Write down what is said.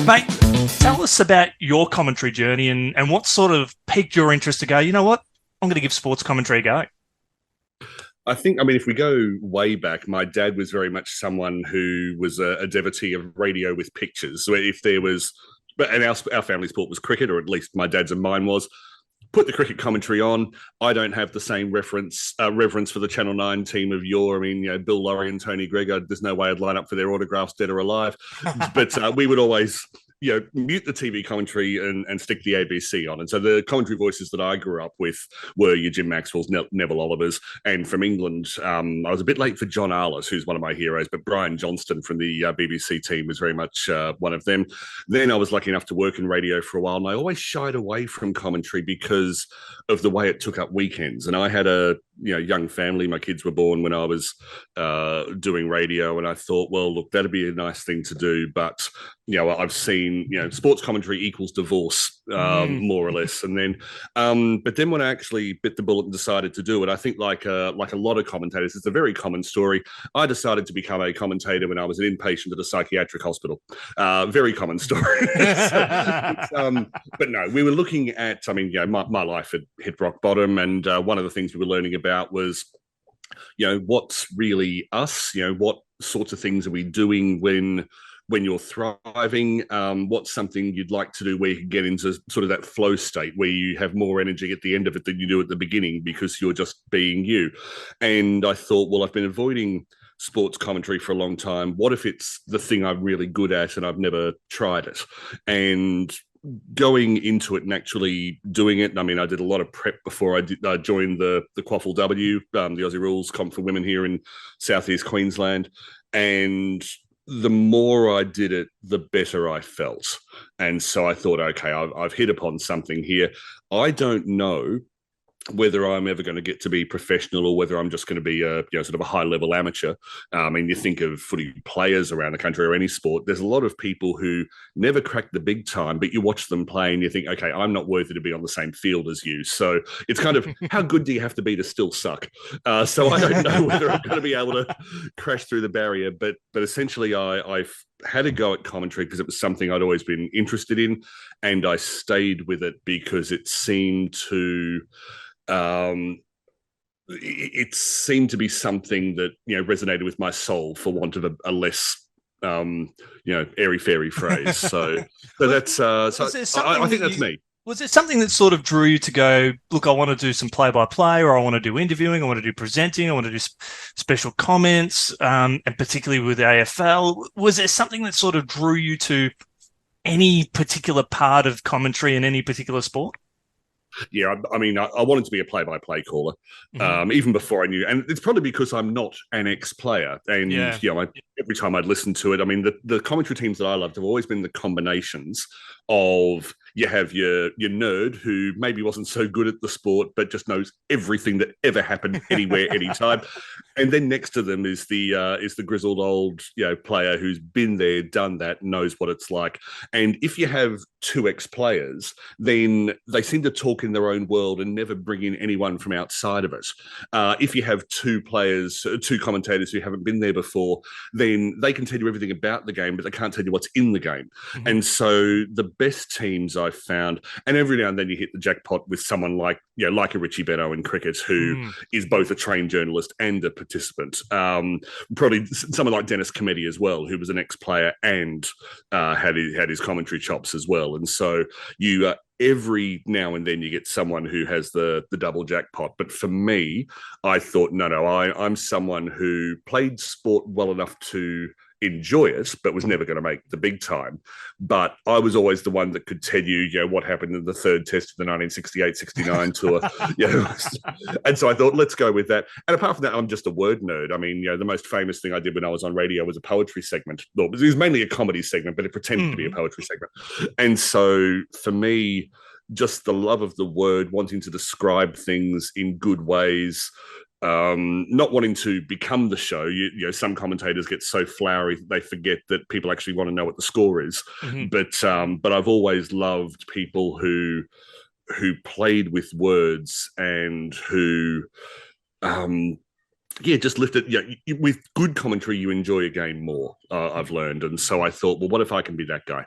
Mate, tell us about your commentary journey and what sort of piqued your interest to go, you know what, I'm going to give sports commentary a go. If we go way back, my dad was very much someone who was a devotee of radio with pictures. So if there was, and our family sport was cricket, or at least my dad's and mine was, put the cricket commentary on. I don't have the same reverence for the Channel 9 team of yore. I mean, Bill Lawry and Tony Gregor, there's no way I'd line up for their autographs, dead or alive. But we would always mute the TV commentary and stick the ABC on. And so the commentary voices that I grew up with were your Jim Maxwell's, Neville Olivers, and from England, I was a bit late for John Arliss, who's one of my heroes, but Brian Johnston from the BBC team was very much one of them. Then I was lucky enough to work in radio for a while, and I always shied away from commentary because of the way it took up weekends. And I had a young family. My kids were born when I was doing radio, and I thought, well, look, that'd be a nice thing to do. But I've seen sports commentary equals divorce, more or less. And then, but then when I actually bit the bullet and decided to do it, I think like a lot of commentators, it's a very common story. I decided to become a commentator when I was an inpatient at a psychiatric hospital. Very common story. But no, we were looking at. My life had hit rock bottom, and one of the things we were learning about was, what's really us. What sorts of things are we doing when you're thriving? What's something you'd like to do where you can get into sort of that flow state where you have more energy at the end of it than you do at the beginning because you're just being you? And I thought, well, I've been avoiding sports commentary for a long time. What if it's the thing I'm really good at and I've never tried it? And going into it and actually doing it. I mean, I did a lot of prep before I joined the QAFLW, the Aussie Rules Comp for Women here in Southeast Queensland. And the more I did it, the better I felt. And so I thought, okay, I've hit upon something here. I don't know whether I'm ever going to get to be professional or whether I'm just going to be a sort of a high level amateur. You think of footy players around the country or any sport, there's a lot of people who never crack the big time, but you watch them play and you think, okay, I'm not worthy to be on the same field as you. So it's kind of, how good do you have to be to still suck? So I don't know whether I'm going to be able to crash through the barrier, but essentially I've had a go at commentary because it was something I'd always been interested in, and I stayed with it because it seemed to be something that resonated with my soul, for want of a less airy fairy phrase. So that's I think that's me. Was it something that sort of drew you to go, look, I want to do some play-by-play, or I want to do interviewing, I want to do presenting, I want to do special comments, and particularly with AFL? Was there something that sort of drew you to any particular part of commentary in any particular sport? Yeah, I wanted to be a play-by-play caller, even before I knew. And it's probably because I'm not an ex-player. And, every time I'd listen to it, the commentary teams that I loved have always been the combinations of, you have your nerd who maybe wasn't so good at the sport, but just knows everything that ever happened anywhere, anytime. And then next to them is the grizzled old player who's been there, done that, knows what it's like. And if you have two ex-players, then they seem to talk in their own world and never bring in anyone from outside of it. If you have two commentators who haven't been there before, then they can tell you everything about the game, but they can't tell you what's in the game. Mm-hmm. And so the best teams I've found, and every now and then you hit the jackpot with someone like a Richie Benaud in cricket, who is both a trained journalist and a participant. Probably someone like Dennis Cometti as well, who was an ex-player and had his commentary chops as well. And so you every now and then you get someone who has the double jackpot. But for me, I thought, no, I'm someone who played sport well enough to enjoy it, but was never going to make the big time. But I was always the one that could tell you, what happened in the third test of the 1968-69 tour. And so I thought, let's go with that. And apart from that, I'm just a word nerd. The most famous thing I did when I was on radio was a poetry segment. Well, it was mainly a comedy segment, but it pretended to be a poetry segment. And so for me, just the love of the word, wanting to describe things in good ways, not wanting to become the show. Some commentators get so flowery that they forget that people actually want to know what the score is. Mm-hmm. But I've always loved people who played with words and who just lifted. With good commentary, you enjoy a game more. I've learned, and so I thought, well, what if I can be that guy?